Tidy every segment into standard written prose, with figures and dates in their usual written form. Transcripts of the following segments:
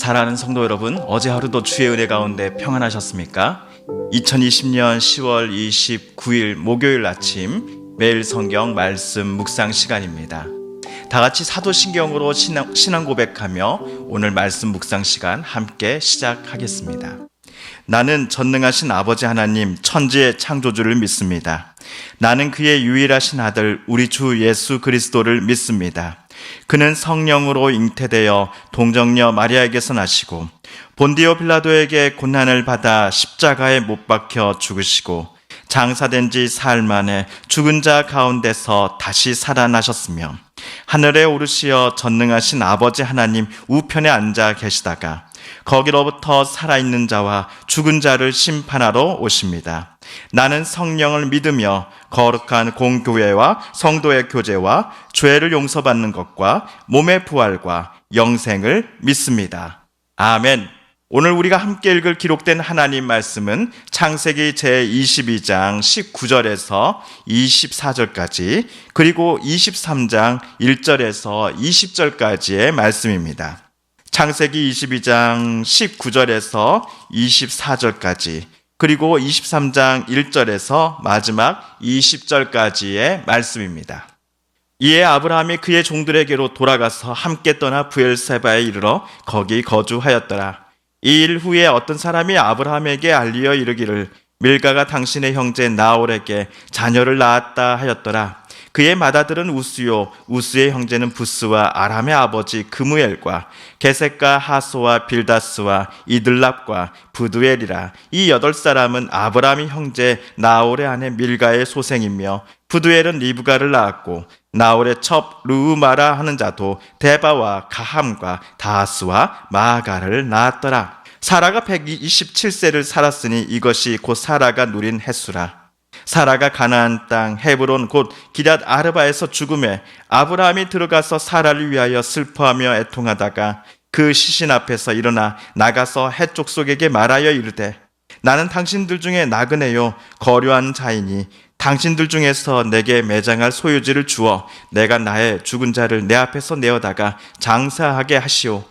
사랑하는 성도 여러분, 어제 하루도 주의 은혜 가운데 평안하셨습니까? 2020년 10월 29일 목요일 아침 매일 성경 말씀 묵상 시간입니다. 다 같이 사도신경으로 신앙 고백하며 오늘 말씀 묵상 시간 함께 시작하겠습니다. 나는 전능하신 아버지 하나님 천지의 창조주를 믿습니다. 나는 그의 유일하신 아들 우리 주 예수 그리스도를 믿습니다. 그는 성령으로 잉태되어 동정녀 마리아에게서 나시고 본디오 빌라도에게 고난을 받아 십자가에 못 박혀 죽으시고 장사된 지 사흘 만에 죽은 자 가운데서 다시 살아나셨으며 하늘에 오르시어 전능하신 아버지 하나님 우편에 앉아 계시다가 거기로부터 살아있는 자와 죽은 자를 심판하러 오십니다. 나는 성령을 믿으며 거룩한 공교회와 성도의 교제와 죄를 용서받는 것과 몸의 부활과 영생을 믿습니다. 아멘. 오늘 우리가 함께 읽을 기록된 하나님 말씀은 창세기 제22장 19절에서 24절까지 그리고 23장 1절에서 20절까지의 말씀입니다. 창세기 22장 19절에서 24절까지 그리고 23장 1절에서 마지막 20절까지의 말씀입니다. 이에 아브라함이 그의 종들에게로 돌아가서 함께 떠나 브엘세바에 이르러 거기 거주하였더라. 이 일 후에 어떤 사람이 아브라함에게 알리어 이르기를 밀가가 당신의 형제 나홀에게 자녀를 낳았다 하였더라. 그의 맏아들은 우스요, 우스의 형제는 부스와 아람의 아버지 그무엘과 게셋과 하소와 빌다스와 이들랍과 부두엘이라. 이 8사람은 아브라함의 형제 나홀의 아내 밀가의 소생이며 부두엘은 리브가를 낳았고 나홀의 첩 르우마라 하는 자도 데바와 가함과 다하스와 마아가를 낳았더라. 사라가 127세를 살았으니 이것이 곧 사라가 누린 햇수라. 사라가 가나안 땅 헤브론 곧 기럇 아르바에서 죽음에 아브라함이 들어가서 사라를 위하여 슬퍼하며 애통하다가 그 시신 앞에서 일어나 나가서 헷 족속에게 말하여 이르되 나는 당신들 중에 나그네요 거류한 자이니 당신들 중에서 내게 매장할 소유지를 주어 내가 나의 죽은 자를 내 앞에서 내어다가 장사하게 하시오.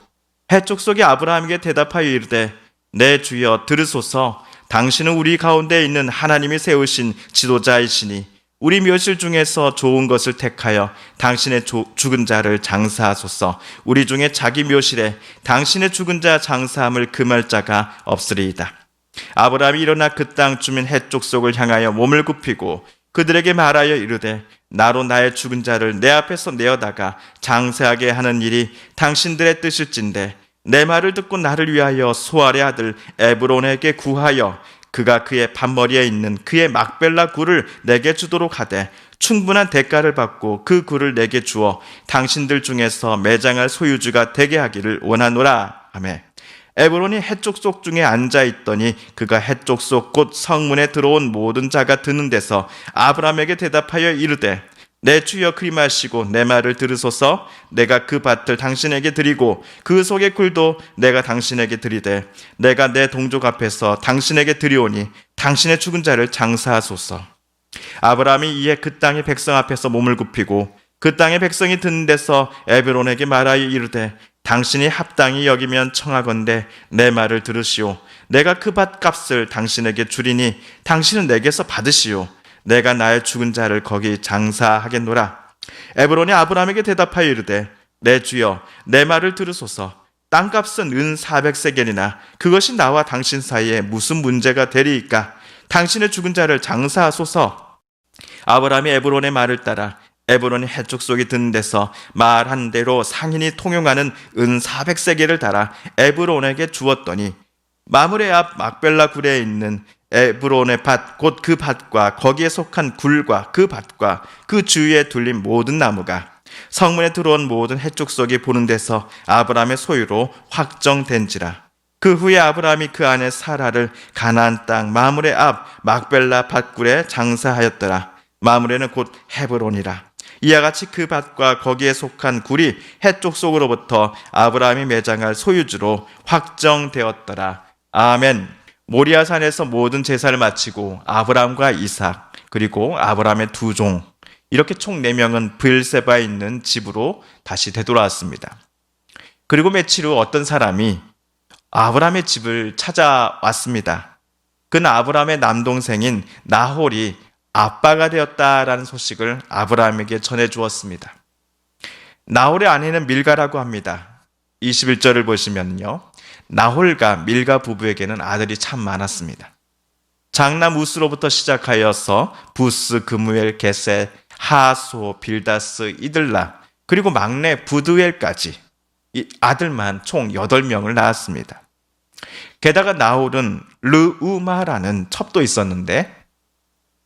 헷 족속이 아브라함에게 대답하여 이르되 내 주여 들으소서. 당신은 우리 가운데 있는 하나님이 세우신 지도자이시니 우리 묘실 중에서 좋은 것을 택하여 당신의 죽은 자를 장사하소서. 우리 중에 자기 묘실에 당신의 죽은 자 장사함을 금할 자가 없으리이다. 아브라함이 일어나 그 땅 주민 헷 족속을 향하여 몸을 굽히고 그들에게 말하여 이르되 나로 나의 죽은 자를 내 앞에서 내어다가 장사하게 하는 일이 당신들의 뜻일진데 내 말을 듣고 나를 위하여 소알의 아들 에브론에게 구하여 그가 그의 밭머리에 있는 그의 막벨라 굴을 내게 주도록 하되 충분한 대가를 받고 그 굴을 내게 주어 당신들 중에서 매장할 소유주가 되게 하기를 원하노라 하매 에브론이 헷 족속 중에 앉아있더니 그가 헷 족속 곧 성문에 들어온 모든 자가 드는 데서 아브라함에게 대답하여 이르되 내 주여 그리 마시고 내 말을 들으소서. 내가 그 밭을 당신에게 드리고 그 속의 굴도 내가 당신에게 드리되 내가 내 동족 앞에서 당신에게 드리오니 당신의 죽은 자를 장사하소서. 아브라함이 이에 그 땅의 백성 앞에서 몸을 굽히고 그 땅의 백성이 듣는 데서 에브론에게 말하여 이르되 당신이 합당히 여기면 청하건대 내 말을 들으시오. 내가 그 밭값을 당신에게 주리니 당신은 내게서 받으시오. 내가 나의 죽은 자를 거기 장사하겠노라. 에브론이 아브라함에게 대답하여 이르되 내 주여 내 말을 들으소서. 땅값은 은 400세겔이나 그것이 나와 당신 사이에 무슨 문제가 되리이까. 당신의 죽은 자를 장사하소서. 아브라함이 에브론의 말을 따라 에브론이 헷 족속이 듣는 데서 말한 대로 상인이 통용하는 은 400세겔을 달아 에브론에게 주었더니 마므레 앞 막벨라 굴에 있는 에브론의 밭 곧 그 밭과 거기에 속한 굴과 그 밭과 그 주위에 둘린 모든 나무가 성문에 들어온 모든 헷 족속이 보는 데서 아브라함의 소유로 확정된지라. 그 후에 아브라함이 그 아내 사라를 가나안 땅 마므레 앞 막벨라 밭굴에 장사하였더라. 마므레는 곧 헤브론이라. 이와 같이 그 밭과 거기에 속한 굴이 헷 족속으로부터 아브라함이 매장할 소유주로 확정되었더라. 아멘. 모리아산에서 모든 제사를 마치고 아브라함과 이삭 그리고 아브라함의 두 종 이렇게 총 4명은 브엘세바에 있는 집으로 다시 되돌아왔습니다. 그리고 며칠 후 어떤 사람이 아브라함의 집을 찾아왔습니다. 그는 아브라함의 남동생인 나홀이 아빠가 되었다라는 소식을 아브라함에게 전해주었습니다. 나홀의 아내는 밀가라고 합니다. 21절을 보시면요. 나홀과 밀가 부부에게는 아들이 참 많았습니다. 장남 우스로부터 시작하여서 부스, 그무엘, 게셋, 하소, 빌다스, 이들라, 그리고 막내 부드엘까지 이 아들만 총 8명을 낳았습니다. 게다가 나홀은 르우마라는 첩도 있었는데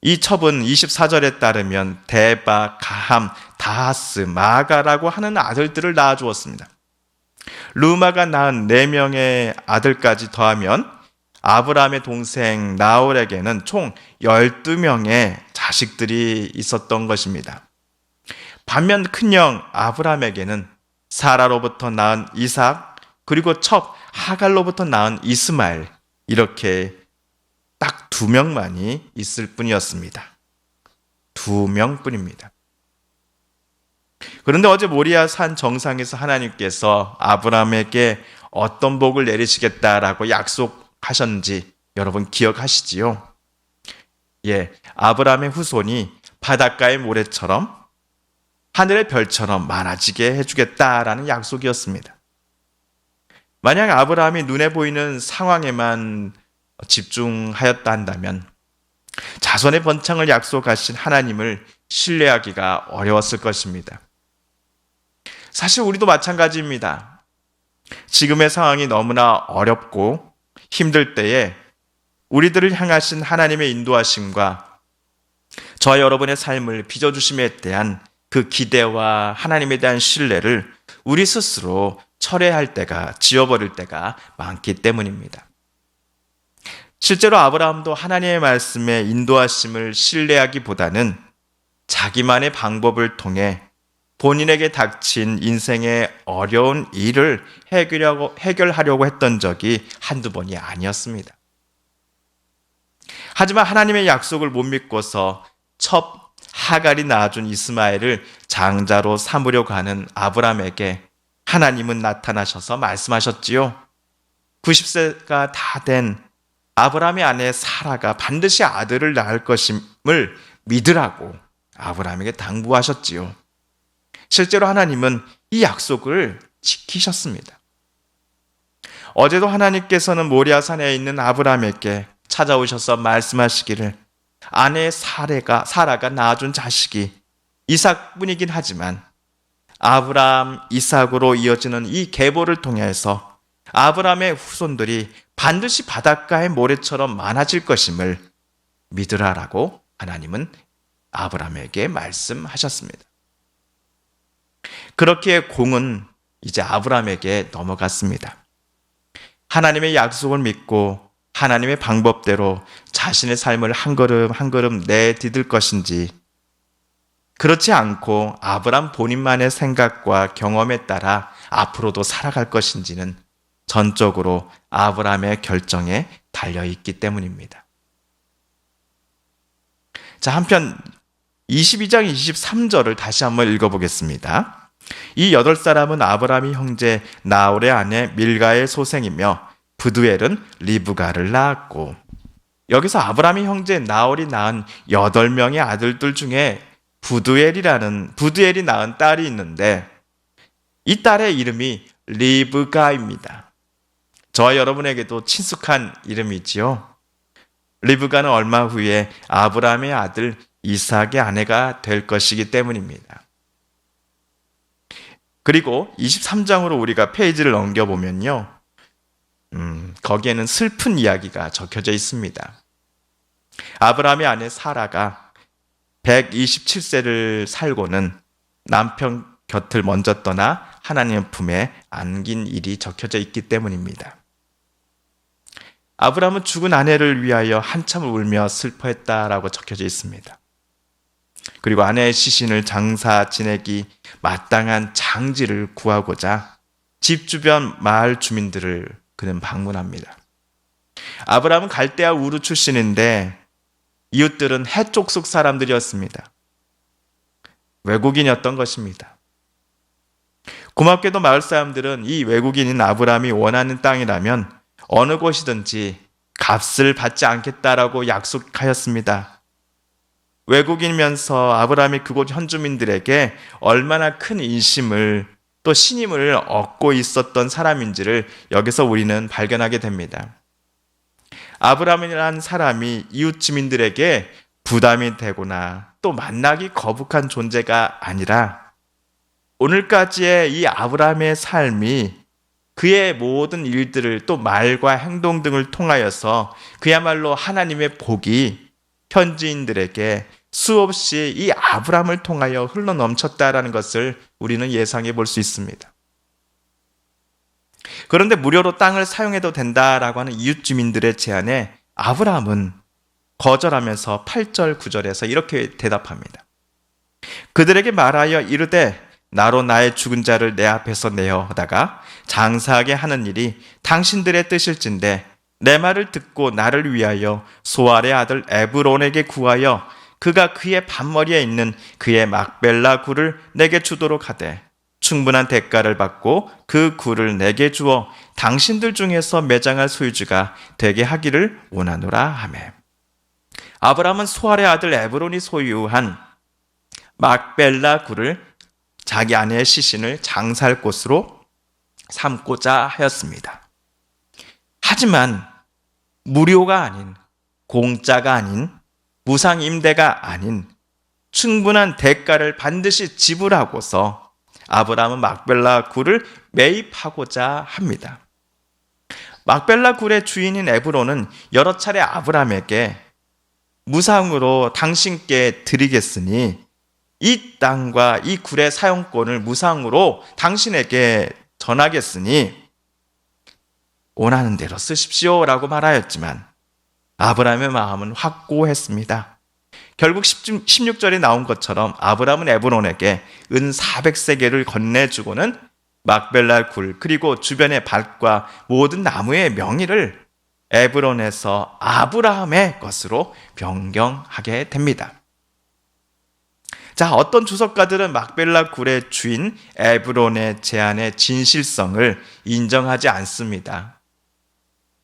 이 첩은 24절에 따르면 데바, 가함, 다하스, 마가라고 하는 아들들을 낳아주었습니다. 르우마가 낳은 4명의 아들까지 더하면 아브라함의 동생 나홀에게는 총 12명의 자식들이 있었던 것입니다. 반면 큰형 아브라함에게는 사라로부터 낳은 이삭, 그리고 첩 하갈로부터 낳은 이스마엘, 이렇게 딱 2명만이 있을 뿐이었습니다. 2명뿐입니다. 그런데 어제 모리아 산 정상에서 하나님께서 아브라함에게 어떤 복을 내리시겠다라고 약속하셨는지 여러분 기억하시지요? 예, 아브라함의 후손이 바닷가의 모래처럼 하늘의 별처럼 많아지게 해주겠다라는 약속이었습니다. 만약 아브라함이 눈에 보이는 상황에만 집중하였다 한다면 자손의 번창을 약속하신 하나님을 신뢰하기가 어려웠을 것입니다. 사실 우리도 마찬가지입니다. 지금의 상황이 너무나 어렵고 힘들 때에 우리들을 향하신 하나님의 인도하심과 저와 여러분의 삶을 빚어주심에 대한 그 기대와 하나님에 대한 신뢰를 우리 스스로 철회할 때가, 지워버릴 때가 많기 때문입니다. 실제로 아브라함도 하나님의 말씀에 인도하심을 신뢰하기보다는 자기만의 방법을 통해 본인에게 닥친 인생의 어려운 일을 해결하려고 했던 적이 한두 번이 아니었습니다. 하지만 하나님의 약속을 못 믿고서 첩 하갈이 낳아준 이스마엘을 장자로 삼으려고 하는 아브라함에게 하나님은 나타나셔서 말씀하셨지요. 90세가 다 된 아브라함의 아내 사라가 반드시 아들을 낳을 것임을 믿으라고 아브라함에게 당부하셨지요. 실제로 하나님은 이 약속을 지키셨습니다. 어제도 하나님께서는 모리아산에 있는 아브라함에게 찾아오셔서 말씀하시기를 아내 사라가 낳아준 자식이 이삭뿐이긴 하지만 아브라함, 이삭으로 이어지는 이 계보를 통해서 아브라함의 후손들이 반드시 바닷가의 모래처럼 많아질 것임을 믿으라라고 하나님은 아브라함에게 말씀하셨습니다. 그렇기에 공은 이제 아브라함에게 넘어갔습니다. 하나님의 약속을 믿고 하나님의 방법대로 자신의 삶을 한 걸음 한 걸음 내디딜 것인지, 그렇지 않고 아브라함 본인만의 생각과 경험에 따라 앞으로도 살아갈 것인지는 전적으로 아브라함의 결정에 달려있기 때문입니다. 자, 한편 22장 23절을 다시 한번 읽어보겠습니다. 이 8사람은 아브라함의 형제 나홀의 아내 밀가의 소생이며 부두엘은 리브가를 낳았고, 여기서 아브라함의 형제 나홀이 낳은 8명의 아들들 중에 부두엘이 낳은 딸이 있는데 이 딸의 이름이 리브가입니다. 저와 여러분에게도 친숙한 이름이지요. 리브가는 얼마 후에 아브라함의 아들 이삭의 아내가 될 것이기 때문입니다. 그리고 23장으로 우리가 페이지를 넘겨보면요, 거기에는 슬픈 이야기가 적혀져 있습니다. 아브라함의 아내 사라가 127세를 살고는 남편 곁을 먼저 떠나 하나님의 품에 안긴 일이 적혀져 있기 때문입니다. 아브라함은 죽은 아내를 위하여 한참을 울며 슬퍼했다라고 적혀져 있습니다. 그리고 아내의 시신을 장사 지내기 마땅한 장지를 구하고자 집 주변 마을 주민들을 그는 방문합니다. 아브라함은 갈대아 우르 출신인데 이웃들은 해쪽 속 사람들이었습니다. 외국인이었던 것입니다. 고맙게도 마을 사람들은 이 외국인인 아브라함이 원하는 땅이라면 어느 곳이든지 값을 받지 않겠다라고 약속하였습니다. 외국인이면서 아브라함이 그곳 현주민들에게 얼마나 큰 인심을 또 신임을 얻고 있었던 사람인지를 여기서 우리는 발견하게 됩니다. 아브라함이라는 사람이 이웃 주민들에게 부담이 되거나 또 만나기 거북한 존재가 아니라 오늘까지의 이 아브라함의 삶이 그의 모든 일들을 또 말과 행동 등을 통하여서 그야말로 하나님의 복이 현지인들에게 수없이 이 아브라함을 통하여 흘러넘쳤다라는 것을 우리는 예상해 볼 수 있습니다. 그런데 무료로 땅을 사용해도 된다라고 하는 이웃 주민들의 제안에 아브라함은 거절하면서 8절 9절에서 이렇게 대답합니다. 그들에게 말하여 이르되 나로 나의 죽은 자를 내 앞에서 내어다가 장사하게 하는 일이 당신들의 뜻일진데 내 말을 듣고 나를 위하여 소알의 아들 에브론에게 구하여 그가 그의 반머리에 있는 그의 막벨라 굴을 내게 주도록 하되 충분한 대가를 받고 그 굴을 내게 주어 당신들 중에서 매장할 소유주가 되게 하기를 원하노라 하매. 아브라함은 소알의 아들 에브론이 소유한 막벨라 굴을 자기 아내의 시신을 장사할 곳으로 삼고자 하였습니다. 하지만 무료가 아닌, 공짜가 아닌, 무상 임대가 아닌 충분한 대가를 반드시 지불하고서 아브라함은 막벨라 굴을 매입하고자 합니다. 막벨라 굴의 주인인 에브론은 여러 차례 아브라함에게 무상으로 당신께 드리겠으니 이 땅과 이 굴의 사용권을 무상으로 당신에게 전하겠으니 원하는 대로 쓰십시오라고 말하였지만 아브라함의 마음은 확고했습니다. 결국 16절에 나온 것처럼 아브라함은 에브론에게 은 400세겔을 건네주고는 막벨라 굴 그리고 주변의 밭과 모든 나무의 명의를 에브론에서 아브라함의 것으로 변경하게 됩니다. 자, 어떤 주석가들은 막벨라 굴의 주인 에브론의 제안의 진실성을 인정하지 않습니다.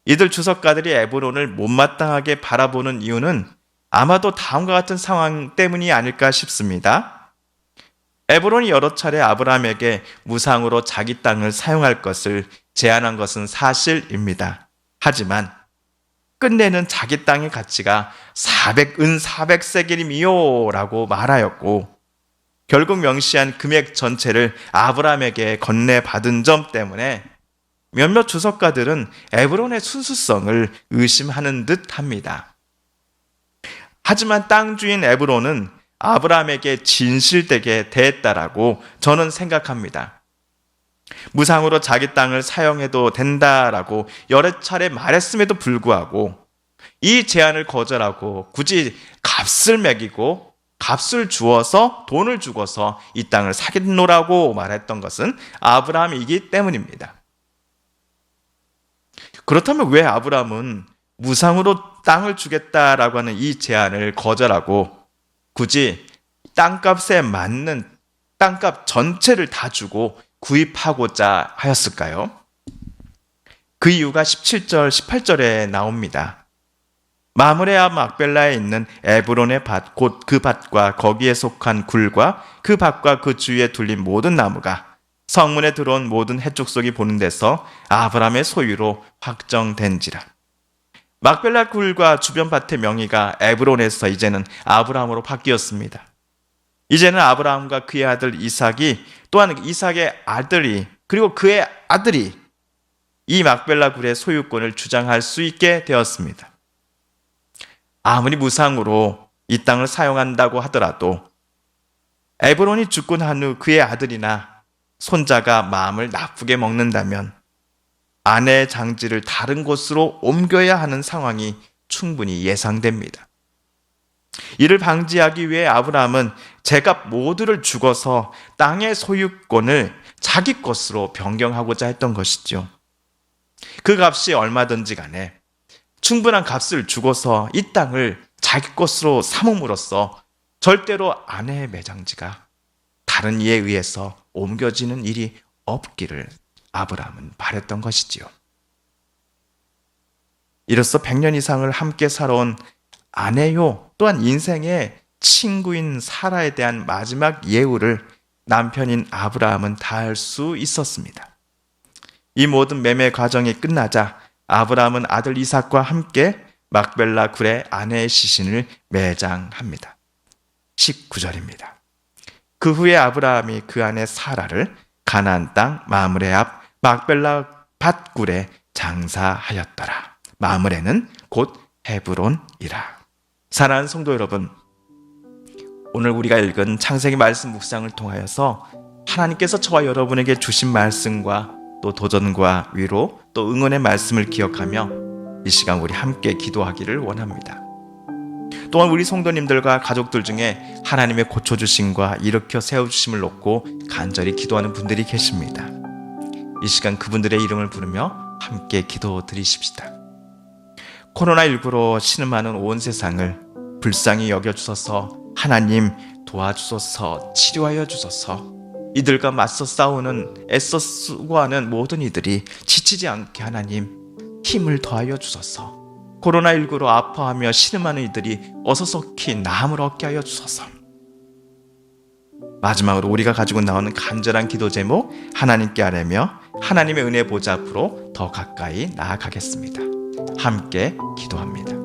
이들 주석가들이 에브론을 못마땅하게 바라보는 이유는 아마도 다음과 같은 상황 때문이 아닐까 싶습니다. 에브론이 여러 차례 아브라함에게 무상으로 자기 땅을 사용할 것을 제안한 것은 사실입니다. 하지만 끝내는 자기 땅의 가치가 은 400세겔이미요 라고 말하였고 결국 명시한 금액 전체를 아브라함에게 건네받은 점 때문에 몇몇 주석가들은 에브론의 순수성을 의심하는 듯 합니다. 하지만 땅 주인 에브론은 아브라함에게 진실되게 대했다라고 저는 생각합니다. 무상으로 자기 땅을 사용해도 된다라고 여러 차례 말했음에도 불구하고 이 제안을 거절하고 굳이 값을 매기고 값을 주어서 돈을 주고서 이 땅을 사겠노라고 말했던 것은 아브라함이기 때문입니다. 그렇다면 왜 아브라함은 무상으로 땅을 주겠다라고 하는 이 제안을 거절하고 굳이 땅값에 맞는 땅값 전체를 다 주고 구입하고자 하였을까요? 그 이유가 17절, 18절에 나옵니다. 마므레아 막벨라에 있는 에브론의 밭, 곧 그 밭과 거기에 속한 굴과 그 밭과 그 주위에 둘린 모든 나무가 성문에 들어온 모든 해족속이 보는 데서 아브라함의 소유로 확정된지라. 막벨라 굴과 주변 밭의 명의가 에브론에서 이제는 아브라함으로 바뀌었습니다. 이제는 아브라함과 그의 아들 이삭이 또한 이삭의 아들이 그리고 그의 아들이 이 막벨라 굴의 소유권을 주장할 수 있게 되었습니다. 아무리 무상으로 이 땅을 사용한다고 하더라도 에브론이 죽고 난 후 그의 아들이나 손자가 마음을 나쁘게 먹는다면 아내의 장지를 다른 곳으로 옮겨야 하는 상황이 충분히 예상됩니다. 이를 방지하기 위해 아브라함은 제값 모두를 주고서 땅의 소유권을 자기 것으로 변경하고자 했던 것이죠. 그 값이 얼마든지 간에 충분한 값을 주고서 이 땅을 자기 것으로 삼음으로써 절대로 아내의 매장지가 다른 이에 의해서 옮겨지는 일이 없기를 아브라함은 바랬던 것이지요. 이로써 100년 이상을 함께 살아온 아내요 또한 인생의 친구인 사라에 대한 마지막 예우를 남편인 아브라함은 다할 수 있었습니다. 이 모든 매매 과정이 끝나자 아브라함은 아들 이삭과 함께 막벨라 굴에 아내의 시신을 매장합니다. 19절입니다. 그 후에 아브라함이 그 아내 사라를 가나안 땅 마므레 앞 막벨라 밭굴에 장사하였더라. 마므레는 곧 헤브론이라. 사랑하는 성도 여러분, 오늘 우리가 읽은 창세기 말씀 묵상을 통하여서 하나님께서 저와 여러분에게 주신 말씀과 또 도전과 위로 또 응원의 말씀을 기억하며 이 시간 우리 함께 기도하기를 원합니다. 또한 우리 성도님들과 가족들 중에 하나님의 고쳐주심과 일으켜 세워주심을 놓고 간절히 기도하는 분들이 계십니다. 이 시간 그분들의 이름을 부르며 함께 기도 드리십시다. 코로나19로 신음하는 온 세상을 불쌍히 여겨주소서. 하나님 도와주소서. 치료하여 주소서. 이들과 맞서 싸우는 애써 수고하는 모든 이들이 지치지 않게 하나님 힘을 더하여 주소서. 코로나19로 아파하며 신음하는 이들이 어서 속히 나음을 얻게 하여 주소서. 마지막으로 우리가 가지고 나오는 간절한 기도 제목 하나님께 아뢰며 하나님의 은혜 보좌 앞으로 더 가까이 나아가겠습니다. 함께 기도합니다.